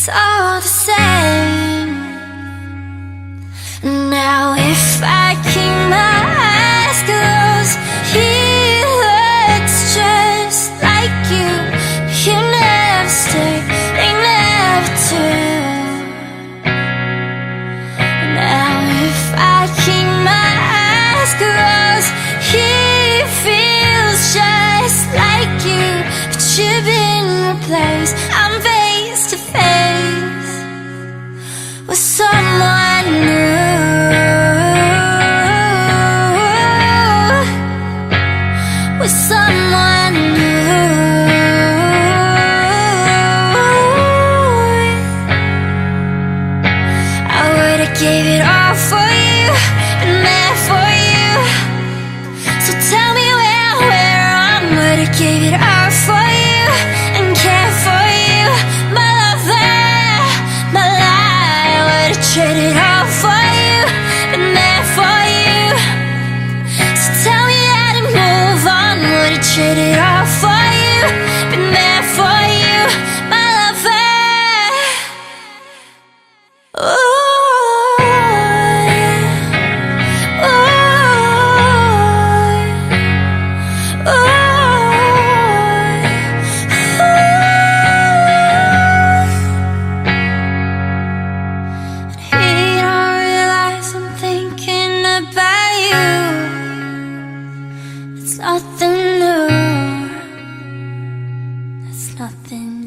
it's all the same. Now if I keep my eyes closed, he looks just like you. You never stay, they never do. Now if I keep my eyes closed, he feels just like you, but you've been replaced. I'm face to face with someone new, with someone new. I would've gave it all for you, been there for you. So tell me where I'm, would've gave it all for you and care for you. My lover, my life, would've traded all for you, been there for you. So tell me how to move on, would've traded all for you, been there for you. My lover, ooh. It's nothing new, it's nothing